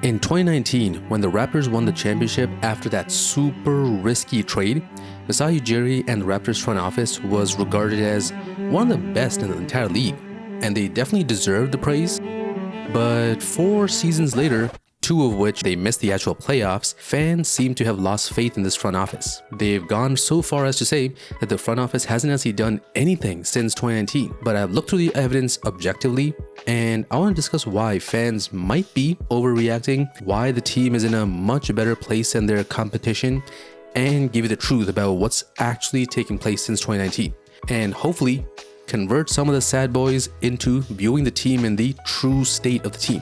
In 2019, when the Raptors won the championship after that super risky trade, Masai Ujiri and the Raptors front office was regarded as one of the best in the entire league, and they definitely deserved the praise. But 4 seasons later, 2 of which they missed the actual playoffs, fans seem to have lost faith in this front office. They've gone so far as to say that the front office hasn't actually done anything since 2019. But I've looked through the evidence objectively, and I want to discuss why fans might be overreacting, why the team is in a much better place than their competition, and give you the truth about what's actually taking place since 2019. And hopefully convert some of the sad boys into viewing the team in the true state of the team.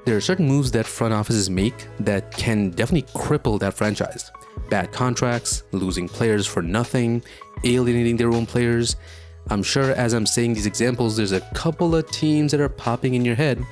There are certain moves that front offices make that can definitely cripple that franchise. Bad contracts, losing players for nothing, alienating their own players. I'm sure as I'm saying these examples, there's a couple of teams that are popping in your head.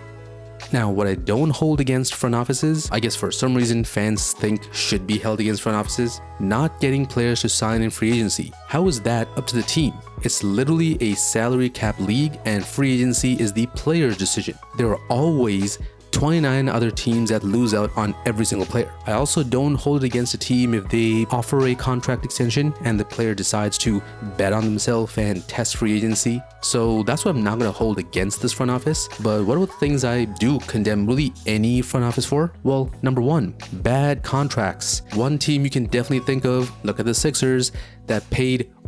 Now, what I don't hold against front offices, I guess for some reason fans think should be held against front offices, not getting players to sign in free agency. How is that up to the team? It's literally a salary cap league, and free agency is the player's decision. There are always 29 other teams that lose out on every single player. I also don't hold it against a team if they offer a contract extension and the player decides to bet on themselves and test free agency. So that's what I'm not going to hold against this front office. But what are the things I do condemn really any front office for? Well, number 1, bad contracts. One team you can definitely think of, look at the Sixers, that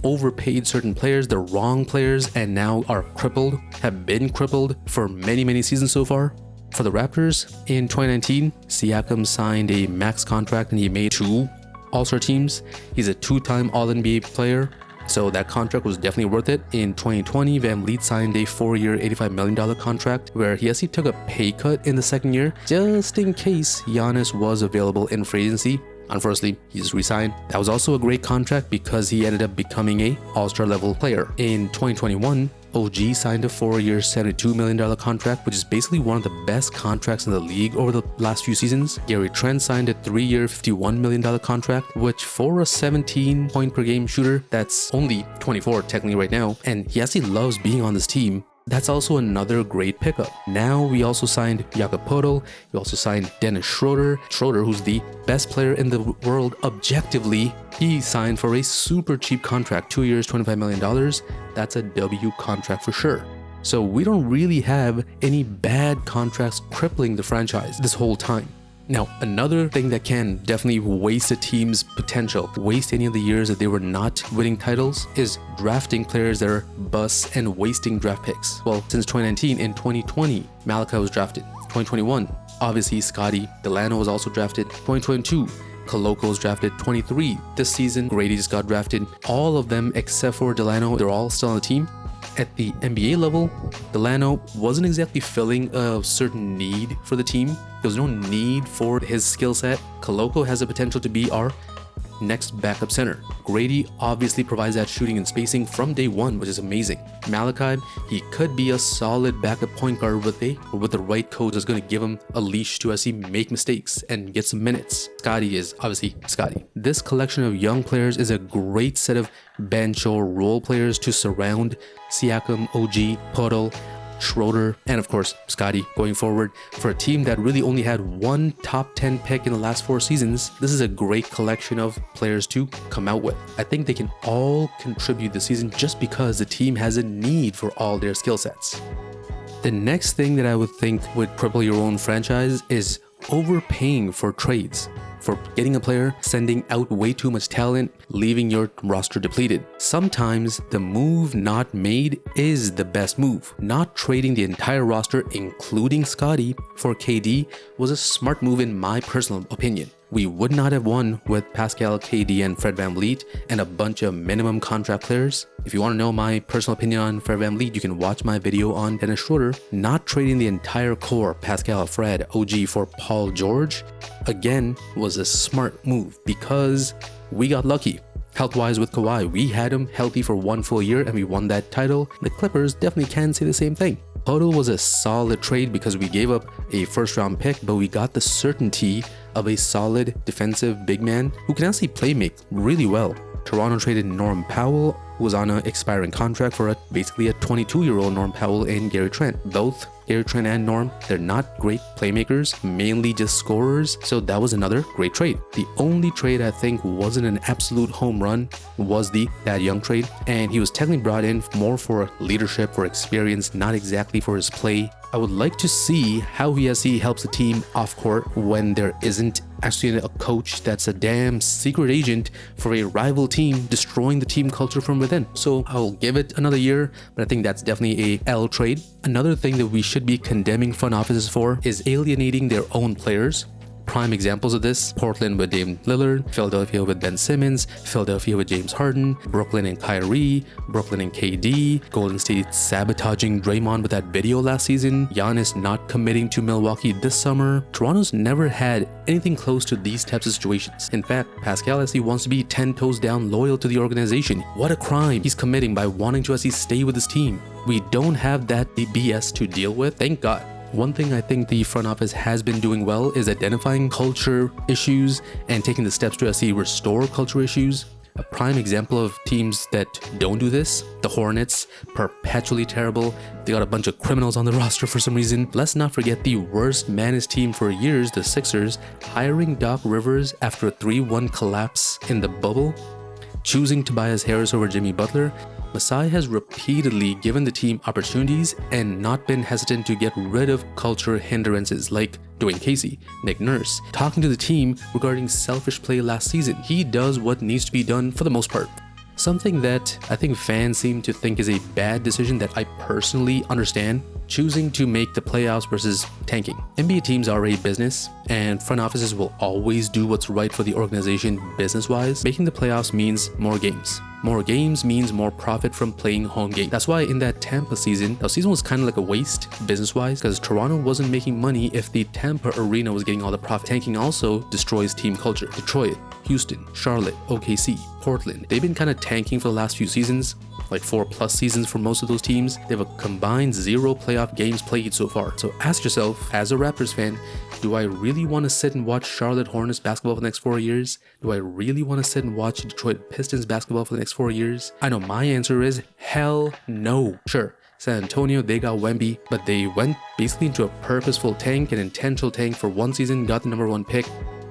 overpaid certain players, the wrong players, and now are crippled, have been crippled for many seasons so far. For the Raptors, in 2019, Siakam signed a max contract and he made 2 All-Star teams. He's a 2-time All-NBA player, so that contract was definitely worth it. In 2020, VanVleet signed a 4-year, $85 million contract where he actually took a pay cut in the second year just in case Giannis was available in free agency. Unfortunately, he just resigned. That was also a great contract because he ended up becoming a All-Star level player. In 2021, OG signed a 4-year, $72 million contract, which is basically one of the best contracts in the league over the last few seasons. Gary Trent signed a 3-year, $51 million contract, which for a 17 point per game shooter, that's only 24 technically right now, and he actually loves being on this team. That's also another great pickup. Now we also signed Jakob Poeltl. We also signed Dennis Schroeder. Schroeder, who's the best player in the world objectively, he signed for a super cheap contract, 2 years, $25 million. That's a W contract for sure. So we don't really have any bad contracts crippling the franchise this whole time. Now, another thing that can definitely waste a team's potential, waste any of the years that they were not winning titles, is drafting players that are busts and wasting draft picks. Well, since 2019, in 2020, Malachi was drafted. 2021, obviously Scottie, Delano was also drafted. 2022, Koloko was drafted. 23, this season, Grady just got drafted. All of them except for Delano, they're all still on the team. At the NBA level, Delano wasn't exactly filling a certain need for the team. There was no need for his skill set. Koloko has the potential to be our next backup center. Grady obviously provides that shooting and spacing from day one, which is amazing. Malachi, he could be a solid backup point guard with the right coach that's going to give him a leash to actually make mistakes and get some minutes. Scottie is obviously Scottie. This collection of young players is a great set of bench or role players to surround Siakam, OG, Poeltl, Schroeder, and of course Scottie going forward. For a team that really only had 1 top 10 pick in the last 4 seasons, this is a great collection of players to come out with. I think they can all contribute this season just because the team has a need for all their skill sets. The next thing that I would think would cripple your own franchise is overpaying for trades. For getting a player, sending out way too much talent, leaving your roster depleted. Sometimes the move not made is the best move. Not trading the entire roster, including Scottie, for KD was a smart move in my personal opinion. We would not have won with Pascal, KD, and Fred VanVleet and a bunch of minimum contract players. If you want to know my personal opinion on Fred VanVleet, you can watch my video on Dennis Schroeder. Not trading the entire core, Pascal, Fred, OG, for Paul George, again, was a smart move because we got lucky. Health-wise with Kawhi, we had him healthy for 1 full year and we won that title. The Clippers definitely can say the same thing. Poeltl was a solid trade because we gave up a first-round pick, but we got the certainty of a solid defensive big man who can actually play make really well. Toronto traded Norm Powell, who was on an expiring contract for basically a 22-year-old Norm Powell and Gary Trent. Both Gary Trent and Norm, they're not great playmakers, mainly just scorers, so that was another great trade. The only trade I think wasn't an absolute home run was the Thad Young trade, and he was technically brought in more for leadership, for experience, not exactly for his play. I would like to see how he helps the team off court when there isn't actually a coach that's a damn secret agent for a rival team, destroying the team culture from within. So I'll give it another year, but I think that's definitely a L trade. Another thing that we should be condemning front offices for is alienating their own players. Prime examples of this: Portland with Dame Lillard, Philadelphia with Ben Simmons, Philadelphia with James Harden, Brooklyn and Kyrie, Brooklyn and KD, Golden State sabotaging Draymond with that video last season, Giannis not committing to Milwaukee this summer. Toronto's never had anything close to these types of situations. In fact, Pascal Siakam wants to be 10 toes down loyal to the organization. What a crime he's committing by wanting to stay with his team. We don't have that BS to deal with, thank God. One thing I think the front office has been doing well is identifying culture issues and taking the steps to restore culture issues. A prime example of teams that don't do this: the Hornets, perpetually terrible. They got a bunch of criminals on the roster for some reason. Let's not forget the worst managed team for years, the Sixers, hiring Doc Rivers after a 3-1 collapse in the bubble, choosing Tobias Harris over Jimmy Butler. Masai has repeatedly given the team opportunities and not been hesitant to get rid of culture hindrances like Dwayne Casey, Nick Nurse, talking to the team regarding selfish play last season. He does what needs to be done for the most part. Something that I think fans seem to think is a bad decision that I personally understand: choosing to make the playoffs versus tanking. NBA teams are a business, and front offices will always do what's right for the organization business-wise. Making the playoffs means more games. More games means more profit from playing home games. That's why in that Tampa season, the season was kind of like a waste business-wise, because Toronto wasn't making money if the Tampa arena was getting all the profit. Tanking also destroys team culture. Detroit, Houston, Charlotte, OKC, Portland, they've been kind of tanking for the last few seasons, like 4+ seasons for most of those teams. They have a combined 0 playoff games played so far. So ask yourself, as a Raptors fan, do I really want to sit and watch Charlotte Hornets basketball for the next 4 years? Do I really want to sit and watch Detroit Pistons basketball for the next 4 years? I know my answer is hell no. Sure, San Antonio, they got Wemby, but they went basically into a purposeful tank, an intentional tank for one season, got the #1 pick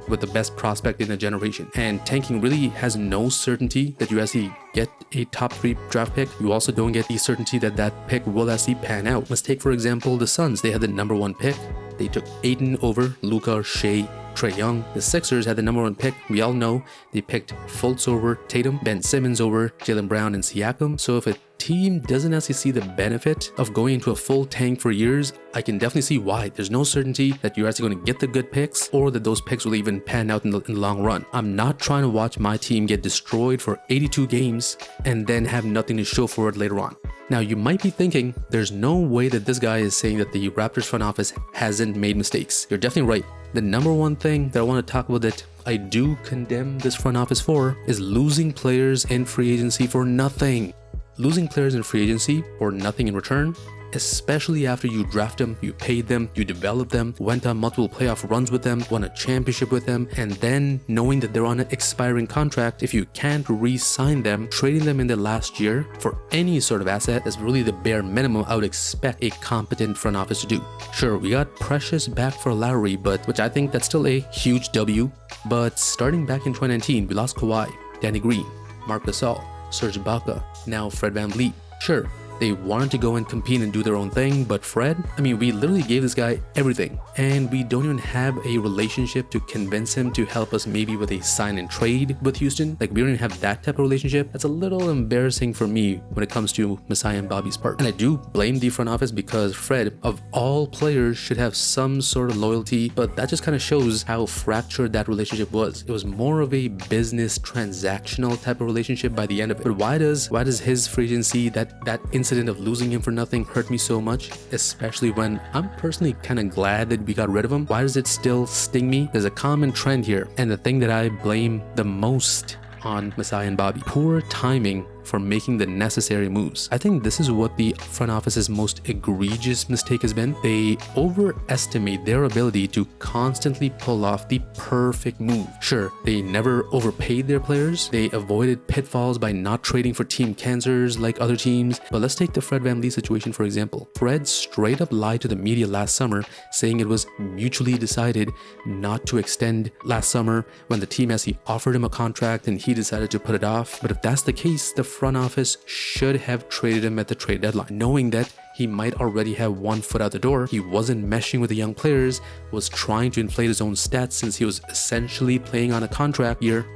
with the best prospect in a generation. And tanking really has no certainty that you actually get a top 3 draft pick. You also don't get the certainty that that pick will actually pan out. Let's take, for example, the Suns. They had the #1 pick. They took Ayton over Luka, Shea, Trae Young. The Sixers had the #1 pick. We all know they picked Fultz over Tatum, Ben Simmons over Jaylen Brown and Siakam. So if a team doesn't actually see the benefit of going into a full tank for years, I can definitely see why. There's no certainty that you're actually going to get the good picks or that those picks will even pan out in the long run. I'm not trying to watch my team get destroyed for 82 games and then have nothing to show for it later on. Now, you might be thinking, there's no way that this guy is saying that the Raptors front office hasn't made mistakes. You're definitely right. The #1 thing that I want to talk about that I do condemn this front office for is losing players in free agency for nothing. Losing players in free agency for nothing in return, especially after you draft them, you paid them, you developed them, went on multiple playoff runs with them, won a championship with them, and then knowing that they're on an expiring contract, if you can't re-sign them, trading them in the last year for any sort of asset is really the bare minimum I would expect a competent front office to do. Sure, we got Precious back for Lowry, which I think that's still a huge W, but starting back in 2019, we lost Kawhi, Danny Green, Marc Gasol, Serge Ibaka, now Fred VanVleet. Sure, they wanted to go and compete and do their own thing, but Fred, we literally gave this guy everything, and we don't even have a relationship to convince him to help us maybe with a sign and trade with Houston. Like, we don't even have that type of relationship. That's a little embarrassing for me when it comes to Masai and Bobby's part. And I do blame the front office because Fred, of all players, should have some sort of loyalty, but that just kind of shows how fractured that relationship was. It was more of a business transactional type of relationship by the end of it. But why does his free agency, that incident of losing him for nothing, hurt me so much, especially when I'm personally kind of glad that we got rid of him? Why does it still sting me? There's a common trend here, and the thing that I blame the most on Masai and Bobby: poor timing for making the necessary moves. I think this is what the front office's most egregious mistake has been. They overestimate their ability to constantly pull off the perfect move. Sure, they never overpaid their players. They avoided pitfalls by not trading for team cancers like other teams. But let's take the Fred VanVleet situation for example. Fred straight up lied to the media last summer, saying it was mutually decided not to extend last summer when the team actually offered him a contract and he decided to put it off. But if that's the case, the front office should have traded him at the trade deadline, knowing that he might already have one foot out the door. He wasn't meshing with the young players, was trying to inflate his own stats since he was essentially playing on a contract year.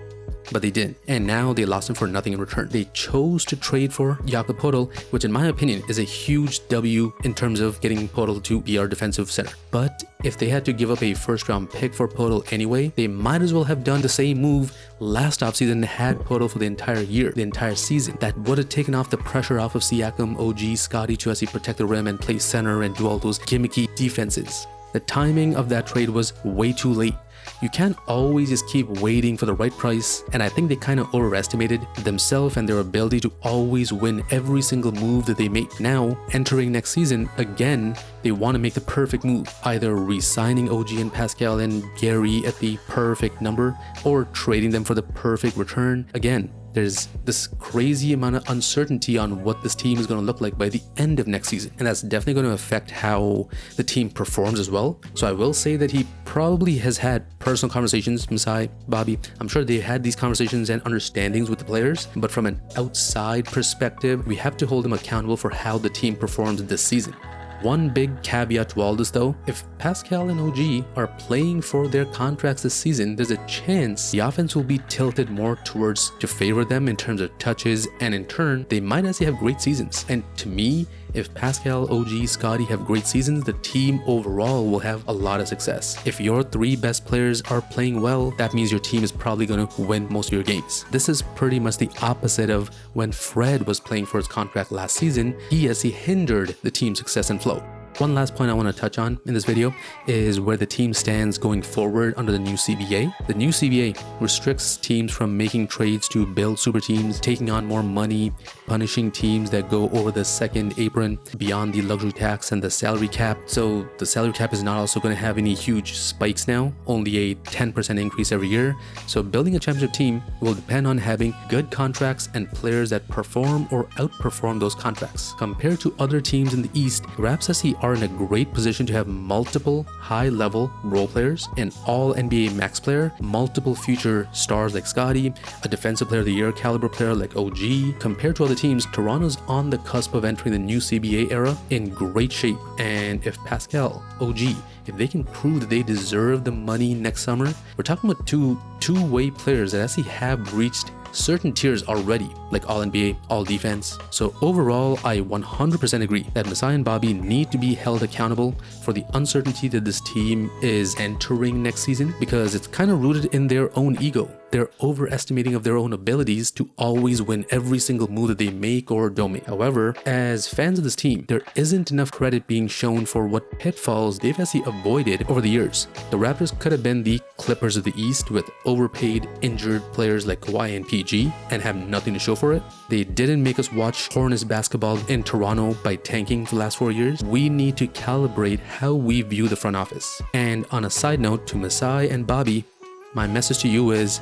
But they didn't, and now they lost him for nothing in return. They chose to trade for Jakob Poeltl, which in my opinion is a huge W in terms of getting Poeltl to be our defensive center. But if they had to give up a first-round pick for Poeltl anyway, they might as well have done the same move last offseason and had Poeltl for the entire year, the entire season. That would have taken off the pressure off of Siakam, OG, Scottie to actually protect the rim and play center and do all those gimmicky defenses. The timing of that trade was way too late. You can't always just keep waiting for the right price, and I think they kind of overestimated themselves and their ability to always win every single move that they make. Now, entering next season, again, they want to make the perfect move, either re-signing OG and Pascal and Gary at the perfect number, or trading them for the perfect return. Again, there's this crazy amount of uncertainty on what this team is going to look like by the end of next season. And that's definitely going to affect how the team performs as well. So I will say that he probably has had personal conversations, Masai, Bobby. I'm sure they had these conversations and understandings with the players. But from an outside perspective, we have to hold them accountable for how the team performs this season. One big caveat to all this though, if Pascal and OG are playing for their contracts this season, there's a chance the offense will be tilted more towards to favor them in terms of touches, and in turn, they might actually have great seasons. And to me, if Pascal, OG, Scottie have great seasons, the team overall will have a lot of success. If your three best players are playing well, that means your team is probably going to win most of your games. This is pretty much the opposite of when Fred was playing for his contract last season. He hindered the team's success and flow. One last point I want to touch on in this video is where the team stands going forward under the new CBA. The new CBA restricts teams from making trades to build super teams, taking on more money, punishing teams that go over the second apron beyond the luxury tax and the salary cap. So the salary cap is not also going to have any huge spikes now, only a 10% increase every year. So building a championship team will depend on having good contracts and players that perform or outperform those contracts. Compared to other teams in the East, Raps are in a great position to have multiple high-level role players, an all-NBA max player, multiple future stars like Scottie, a defensive player of the year caliber player like OG. Compared to other teams, Toronto's on the cusp of entering the new CBA era in great shape. And if Pascal, OG, if they can prove that they deserve the money next summer, we're talking about two-way players that actually have reached certain tiers already, like all NBA, all defense. So overall, I 100% agree that Masai and Bobby need to be held accountable for the uncertainty that this team is entering next season, because it's kind of rooted in their own ego. They're overestimating of their own abilities to always win every single move that they make or don't make. However, as fans of this team, there isn't enough credit being shown for what pitfalls they've actually avoided over the years. The Raptors could have been the Clippers of the East with overpaid, injured players like Kawhi and PG and have nothing to show for it. They didn't make us watch Hornets basketball in Toronto by tanking for the last 4 years. We need to calibrate how we view the front office. And on a side note to Masai and Bobby, my message to you is,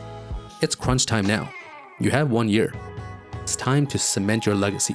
it's crunch time now. You have 1 year. It's time to cement your legacy.